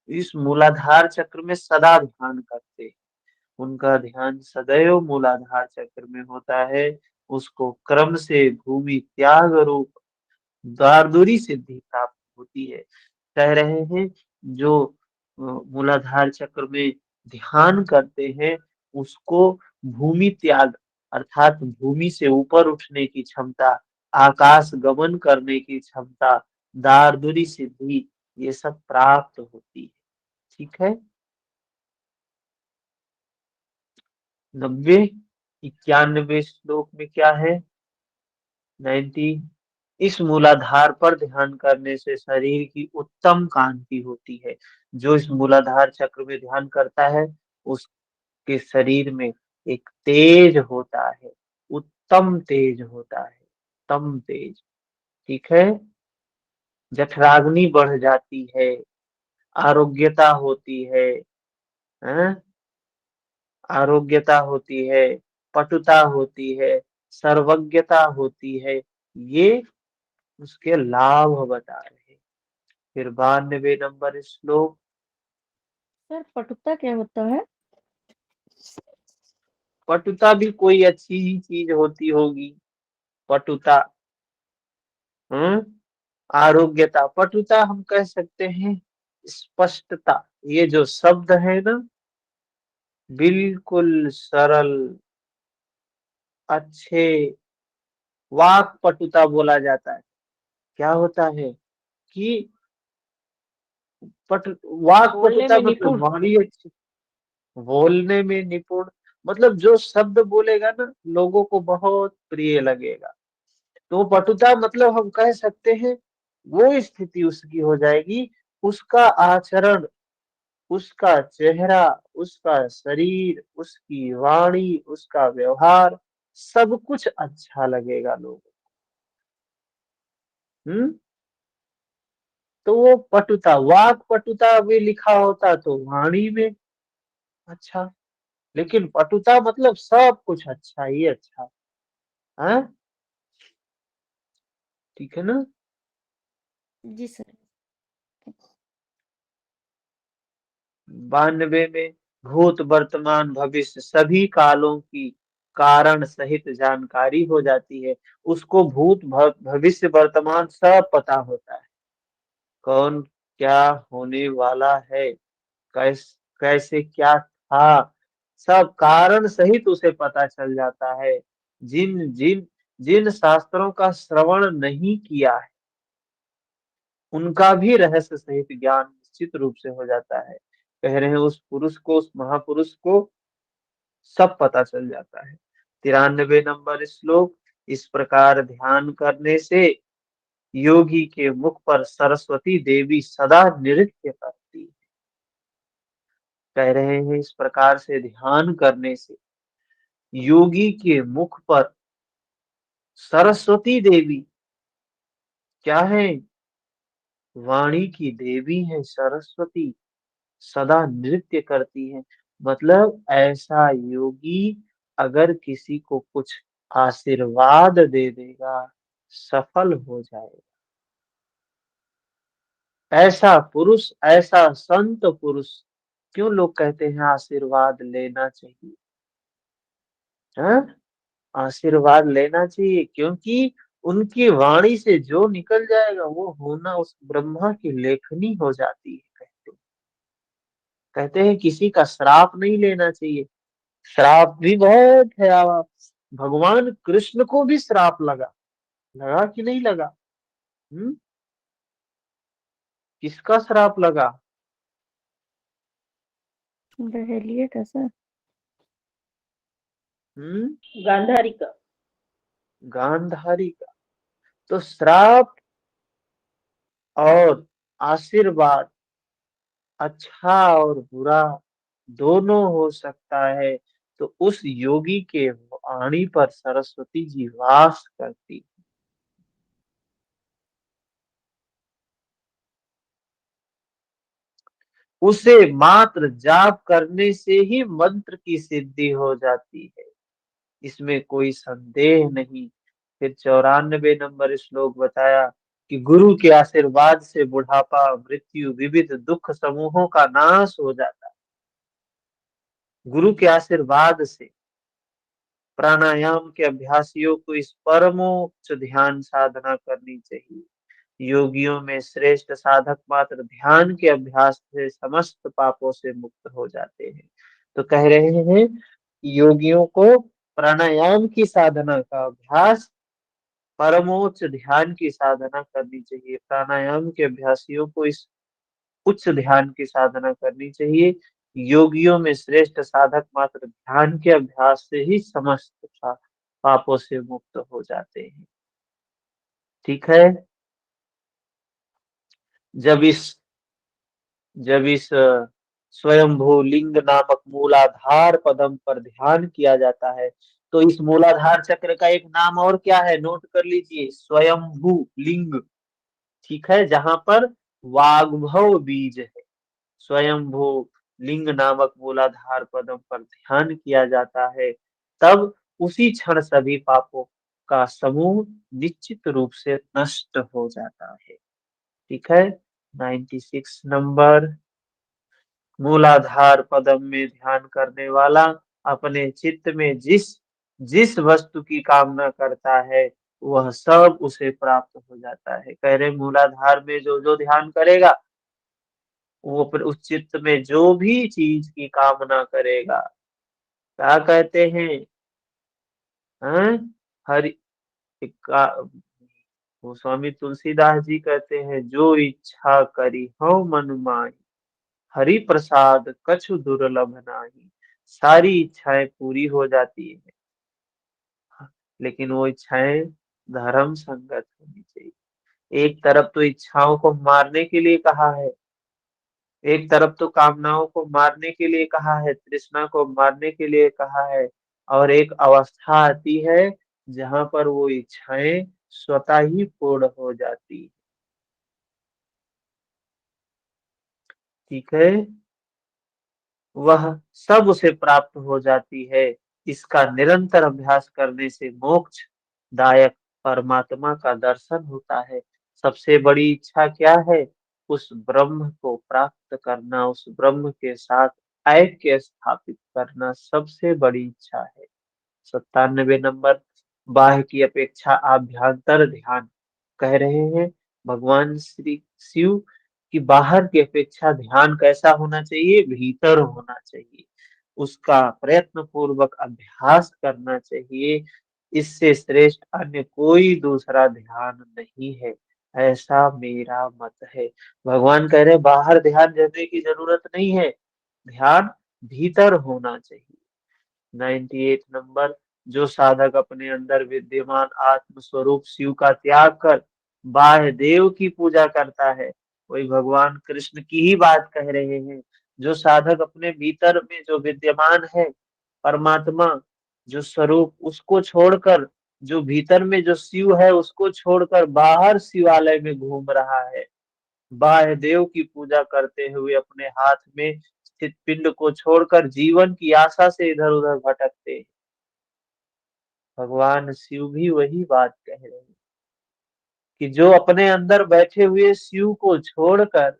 इस मूलाधार चक्र में सदा ध्यान करते हैं। उनका ध्यान सदैव मूलाधार चक्र में होता है। उसको क्रम से भूमि त्याग रूप दारदूरी सिद्धि प्राप्त होती है। कह रहे हैं जो मूलाधार चक्र में ध्यान करते हैं उसको भूमि त्याग अर्थात भूमि से ऊपर उठने की क्षमता, आकाश गमन करने की क्षमता, दारदूरी सिद्धि, ये सब प्राप्त होती है। ठीक है। 90 91 श्लोक में क्या है? 90, इस मूलाधार पर ध्यान करने से शरीर की उत्तम कांति होती है। जो इस मूलाधार चक्र में ध्यान करता है उसके शरीर में एक तेज होता है, उत्तम तेज होता है, उत्तम तेज। ठीक है। जठराग्नि बढ़ जाती है, आरोग्यता होती है, हैं? आरोग्यता होती है, पटुता होती है, सर्वज्ञता होती है। ये उसके लाभ बता रहे हैं। फिर 92 नंबर श्लोक। सर पटुता क्या होता है? पटुता भी कोई अच्छी ही चीज होती होगी। पटुता, हम्म, आरोग्यता, पटुता हम कह सकते हैं स्पष्टता। ये जो शब्द है ना, बिल्कुल सरल, अच्छे, वाक पटुता बोला जाता है। क्या होता है कि पट वाक बोलने पटुता में मतलब निपुण। वाणी अच्छी, बोलने में निपुण, मतलब जो शब्द बोलेगा ना लोगों को बहुत प्रिय लगेगा। तो पटुता मतलब हम कह सकते हैं वो स्थिति उसकी हो जाएगी, उसका आचरण, उसका चेहरा, उसका शरीर, उसकी वाणी, उसका व्यवहार, सब कुछ अच्छा लगेगा लोगों को। तो वो पटुता, वाक पटुता भी लिखा होता तो वाणी में अच्छा, लेकिन पटुता मतलब सब कुछ अच्छा ही अच्छा है। ठीक है ना। जी सर। 92 में भूत वर्तमान भविष्य सभी कालों की कारण सहित जानकारी हो जाती है। उसको भूत भविष्य वर्तमान सब पता होता है। कौन क्या होने वाला है, कैसे क्या था, सब कारण सहित उसे पता चल जाता है। जिन जिन जिन शास्त्रों का श्रवण नहीं किया है उनका भी रहस्य सहित ज्ञान निश्चित रूप से हो जाता है। कह रहे हैं उस पुरुष को, उस महापुरुष को सब पता चल जाता है। 93 नंबर श्लोक। इस प्रकार ध्यान करने से योगी के मुख पर सरस्वती देवी सदा नृत्य करती है। कह रहे हैं इस प्रकार से ध्यान करने से योगी के मुख पर सरस्वती देवी क्या है? वाणी की देवी है सरस्वती, सदा नृत्य करती है। मतलब ऐसा योगी अगर किसी को कुछ आशीर्वाद दे देगा सफल हो जाएगा। ऐसा पुरुष, ऐसा संत पुरुष, क्यों लोग कहते हैं आशीर्वाद लेना चाहिए? हाँ, आशीर्वाद लेना चाहिए क्योंकि उनकी वाणी से जो निकल जाएगा वो होना उस ब्रह्मा की लेखनी हो जाती है। कहते हैं किसी का श्राप नहीं लेना चाहिए। श्राप भी बहुत है। आप भगवान कृष्ण को भी श्राप लगा, लगा कि नहीं लगा? किसका श्राप लगा? डहेलिया का सर। गांधारी का। गांधारी का। तो श्राप और आशीर्वाद, अच्छा और बुरा दोनों हो सकता है, तो उस योगी के वाणी पर सरस्वती जी वास करती। उसे मात्र जाप करने से ही मंत्र की सिद्धि हो जाती है, इसमें कोई संदेह नहीं। फिर 94 नंबर श्लोक बताया कि गुरु के आशीर्वाद से बुढ़ापा, मृत्यु, विविध दुख समूहों का नाश हो जाता है। गुरु के आशीर्वाद से प्राणायाम के अभ्यासियों को इस परमोच्च ध्यान साधना करनी चाहिए। योगियों में श्रेष्ठ साधक मात्र ध्यान के अभ्यास से समस्त पापों से मुक्त हो जाते हैं। तो कह रहे हैं कि योगियों को प्राणायाम की साधना का अभ्यास, परमोच्च ध्यान की साधना करनी चाहिए। प्राणायाम के अभ्यासियों को इस उच्च ध्यान की साधना करनी चाहिए। योगियों में श्रेष्ठ साधक मात्र ध्यान के अभ्यास से ही समस्त पापों से मुक्त हो जाते हैं। ठीक है। जब इस स्वयंभू लिंग नामक मूलाधार पदम पर ध्यान किया जाता है, तो इस मूलाधार चक्र का एक नाम और क्या है, नोट कर लीजिए, स्वयंभू लिंग। ठीक है, जहां पर वाग्भव बीज है। स्वयंभू लिंग नामक मूलाधार पदम पर ध्यान किया जाता है, तब उसी क्षण सभी पापों का समूह निश्चित रूप से नष्ट हो जाता है। ठीक है। 96 नंबर, मूलाधार पदम में ध्यान करने वाला अपने चित्त में जिस जिस वस्तु की कामना करता है, वह सब उसे प्राप्त हो जाता है। कह रहे मूलाधार में जो जो ध्यान करेगा, वो फिर उस चित्त में जो भी चीज की कामना करेगा, क्या कहते हैं, हैं? हरि का वो स्वामी तुलसीदास जी कहते हैं, जो इच्छा करी हो मन माही, हरि प्रसाद कछु दुर्लभ नाही। सारी इच्छाएं पूरी हो जाती है, लेकिन वो इच्छाएं धर्म संगत होनी चाहिए। एक तरफ तो इच्छाओं को मारने के लिए कहा है, एक तरफ तो कामनाओं को मारने के लिए कहा है, तृष्णा को मारने के लिए कहा है, और एक अवस्था आती है जहां पर वो इच्छाएं स्वतः ही पूर्ण हो जाती है। ठीक है, वह सब उसे प्राप्त हो जाती है। इसका निरंतर अभ्यास करने से मोक्ष दायक परमात्मा का दर्शन होता है। सबसे बड़ी इच्छा क्या है, उस ब्रह्म को प्राप्त करना, उस ब्रह्म के साथ ऐक्य स्थापित करना सबसे बड़ी इच्छा है। 97 नंबर, बाह्य की अपेक्षा आभ्यंतर ध्यान। कह रहे हैं भगवान श्री शिव की बाहर की अपेक्षा ध्यान कैसा होना चाहिए, भीतर होना चाहिए। उसका प्रयत्न पूर्वक अभ्यास करना चाहिए। इससे श्रेष्ठ अन्य कोई दूसरा ध्यान नहीं है, ऐसा मेरा मत है। भगवान कह रहे बाहर ध्यान देने की जरूरत नहीं है, ध्यान भीतर होना चाहिए। 98 नंबर, जो साधक अपने अंदर विद्यमान आत्म स्वरूप शिव का त्याग कर बाह्य देव की पूजा करता है, वही भगवान कृष्ण की ही बात कह रहे हैं। जो साधक अपने भीतर में जो विद्यमान है परमात्मा, जो स्वरूप, उसको छोड़कर, जो भीतर में जो शिव है उसको छोड़कर बाहर शिवालय में घूम रहा है, बाह्य देव की पूजा करते हुए अपने हाथ में स्थित पिंड को छोड़कर जीवन की आशा से इधर उधर भटकते हैं, भगवान शिव भी वही बात कह रहे हैं कि जो अपने अंदर बैठे हुए शिव को छोड़कर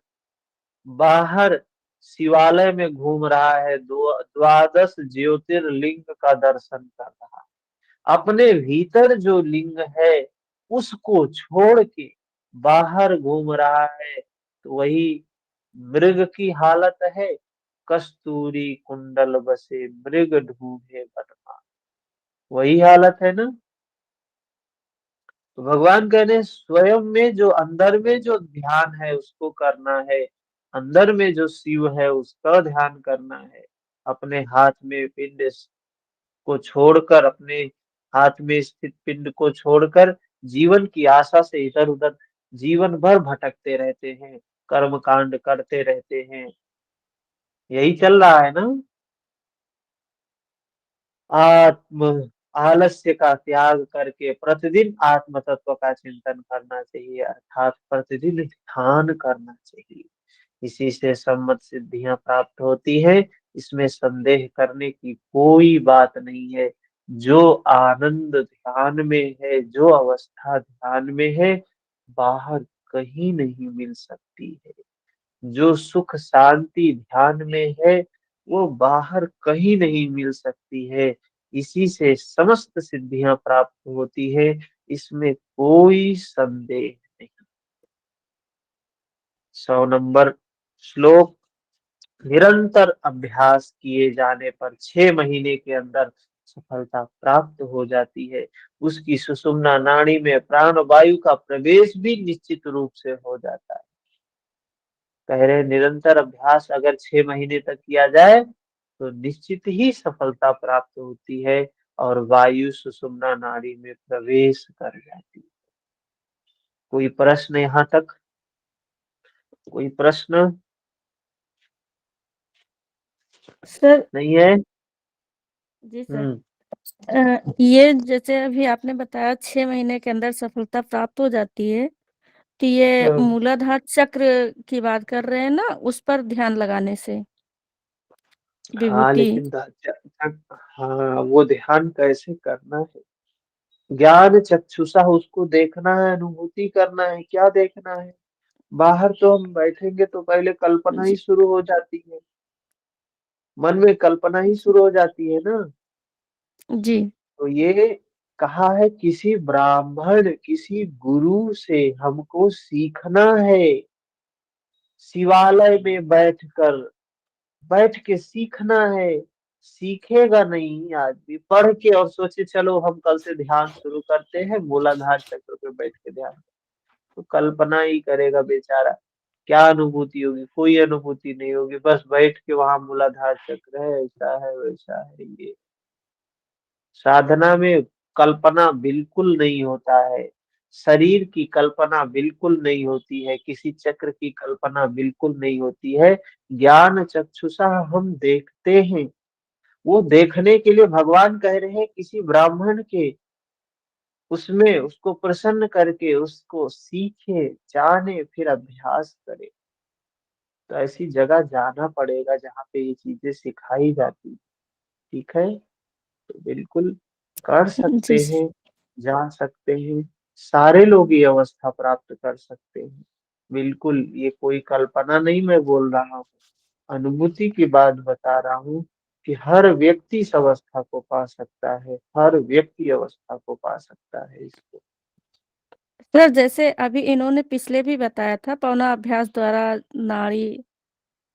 बाहर शिवालय में घूम रहा है, द्वादश ज्योतिर्लिंग का दर्शन कर रहा है, अपने भीतर जो लिंग है उसको छोड़ के बाहर घूम रहा है, तो वही मृग की हालत है, कस्तूरी कुंडल बसे मृग ढूंढे बनमा। वही हालत है ना। तो भगवान कह रहे स्वयं में जो अंदर में जो ध्यान है उसको करना है, अंदर में जो शिव है उसका ध्यान करना है। अपने हाथ में पिंड को छोड़कर, अपने हाथ में स्थित पिंड को छोड़कर जीवन की आशा से इधर उधर जीवन भर भटकते रहते हैं, कर्म कांड करते रहते हैं, यही चल रहा है ना। आत्म आलस्य का त्याग करके प्रतिदिन आत्म तत्व का चिंतन करना चाहिए, अर्थात प्रतिदिन ध्यान करना चाहिए। इसी से सम्मत सिद्धियां प्राप्त होती है, इसमें संदेह करने की कोई बात नहीं है। जो आनंद ध्यान में है, जो अवस्था ध्यान में है, बाहर कहीं नहीं मिल सकती है। जो सुख शांति ध्यान में है, वो बाहर कहीं नहीं मिल सकती है। इसी से समस्त सिद्धियां प्राप्त होती है, इसमें कोई संदेह नहीं। 100 नंबर श्लोक। निरंतर अभ्यास किए जाने पर 6 महीने के अंदर सफलता प्राप्त हो जाती है। उसकी सुषुम्ना नाड़ी में प्राण वायु का प्रवेश भी निश्चित रूप से हो जाता है। कह रहे निरंतर अभ्यास अगर 6 महीने तक किया जाए तो निश्चित ही सफलता प्राप्त होती है और वायु सुषुम्ना नाड़ी में प्रवेश कर जाती है। कोई प्रश्न यहाँ तक? कोई प्रश्न सर नहीं है? जी सर, ये जैसे अभी आपने बताया 6 महीने के अंदर सफलता प्राप्त हो जाती है, तो ये हाँ मूलाधार चक्र की बात कर रहे हैं ना, उस पर ध्यान लगाने से हाँ, विभूति। लेकिन हाँ, वो ध्यान कैसे करना है? ज्ञान चक्षुषा उसको देखना है, अनुभूति करना है। क्या देखना है? बाहर तो हम बैठेंगे तो पहले कल्पना ही जी शुरू हो जाती है, मन में कल्पना ही शुरू हो जाती है ना। जी तो ये कहा है किसी ब्राह्मण किसी गुरु से हमको सीखना है। शिवालय में बैठ के सीखना है। सीखेगा नहीं आदमी पढ़ के और सोचे चलो हम कल से ध्यान शुरू करते हैं, मूलाधार चक्र पे बैठ के ध्यान, तो कल्पना ही करेगा बेचारा। क्या अनुभूति होगी? कोई अनुभूति नहीं होगी। बस बैठ के वहां मूलाधार चक्र है, ऐसा है वैसा है। ये साधना में कल्पना बिल्कुल नहीं होता है। शरीर की कल्पना बिल्कुल नहीं होती है, किसी चक्र की कल्पना बिल्कुल नहीं होती है। ज्ञान चक्षुषा हम देखते हैं। वो देखने के लिए भगवान कह रहे हैं किसी ब्राह्मण के उसमें उसको प्रसन्न करके उसको सीखे, जाने, फिर अभ्यास करे। तो ऐसी जगह जाना पड़ेगा जहाँ पे ये चीजें सिखाई जाती। ठीक है, तो बिल्कुल कर जी सकते हैं, जा सकते हैं। सारे लोग ये अवस्था प्राप्त कर सकते हैं। बिल्कुल, ये कोई कल्पना नहीं मैं बोल रहा हूँ, अनुभूति की बात बता रहा हूँ कि हर व्यक्ति इस अवस्था को पा सकता है, हर व्यक्ति अवस्था को पा सकता है इसको। सर, जैसे अभी इन्होंने पिछले भी बताया था, पवना अभ्यास द्वारा नाड़ी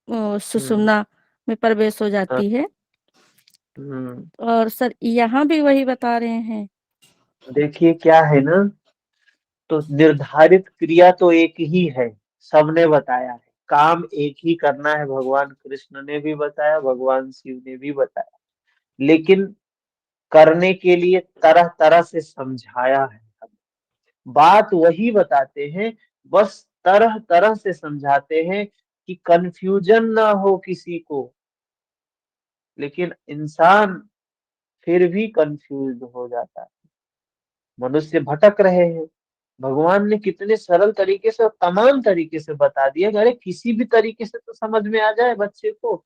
हम्म सुषुम्ना में प्रवेश हो हाँ, जाती है, हम्म और सर यहाँ भी वही बता रहे हैं। देखिए क्या है ना, तो निर्धारित क्रिया तो एक ही है, सबने बताया है। काम एक ही करना है, भगवान कृष्ण ने भी बताया, भगवान शिव ने भी बताया। लेकिन करने के लिए तरह तरह से समझाया है। बात वही बताते हैं, बस तरह तरह से समझाते हैं कि कंफ्यूजन ना हो किसी को। लेकिन इंसान फिर भी कंफ्यूज हो जाता है, मनुष्य भटक रहे हैं। भगवान ने कितने सरल तरीके से और तमाम तरीके से बता दिया। अरे किसी भी तरीके से तो समझ में आ जाए बच्चे को।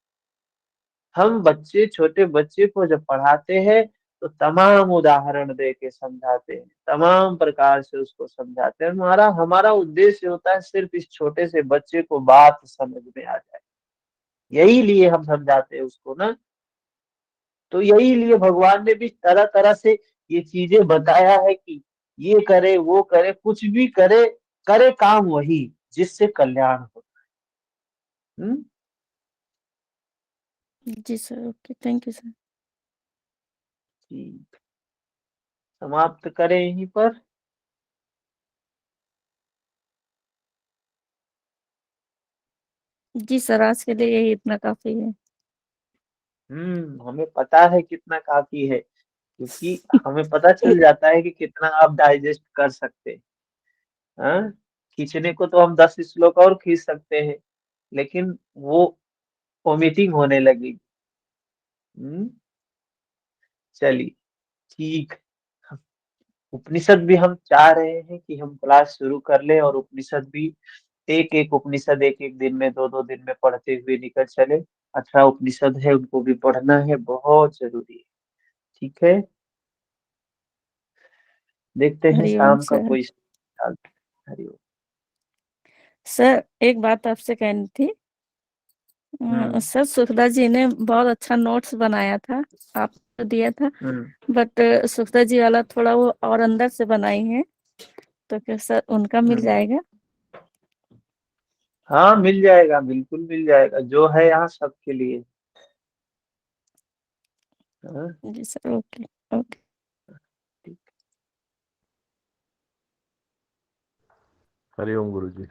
हम बच्चे छोटे बच्चे को जब पढ़ाते हैं तो तमाम उदाहरण दे के समझाते हैं, तमाम प्रकार से उसको समझाते हैं। हमारा हमारा उद्देश्य होता है सिर्फ इस छोटे से बच्चे को बात समझ में आ जाए, यही लिए हम समझाते हैं उसको ना। तो यही लिए भगवान ने भी तरह तरह से ये चीजें बताया है कि ये करे वो करे, कुछ भी करे, करे काम वही जिससे कल्याण हो। हम्म जी sir, okay, thank you sir. ठीक, समाप्त करें यहीं पर। जी सर, आज के लिए यही इतना काफी है। हमें पता है कितना काफी है, क्योंकि हमें पता चल जाता है कि कितना आप डाइजेस्ट कर सकते हैं। हाँ? खींचने को तो हम 10 श्लोक और खींच सकते हैं, लेकिन वो वोमिटिंग होने लगेगी। चलिए ठीक। उपनिषद भी हम चाह रहे हैं कि हम क्लास शुरू कर लें और उपनिषद भी एक एक उपनिषद एक एक दिन में 2-2 दिन में पढ़ते हुए निकल चले। 18 उपनिषद है, उनको भी पढ़ना है, बहुत जरूरी है। ठीक है, देखते हैं हरिओम शाम का सर। कोई हरिओम। सर एक बात आपसे कहनी थी। सर सुखदा जी ने बहुत अच्छा नोट्स बनाया था, आपको दिया था, बट सुखदा जी वाला थोड़ा वो और अंदर से बनाई है, तो क्या सर उनका मिल जाएगा? हाँ मिल जाएगा, बिल्कुल मिल जाएगा, जो है यहाँ सबके लिए। हाँ, जी सर, ओके ओके। ठीक। हरिओम गुरुजी।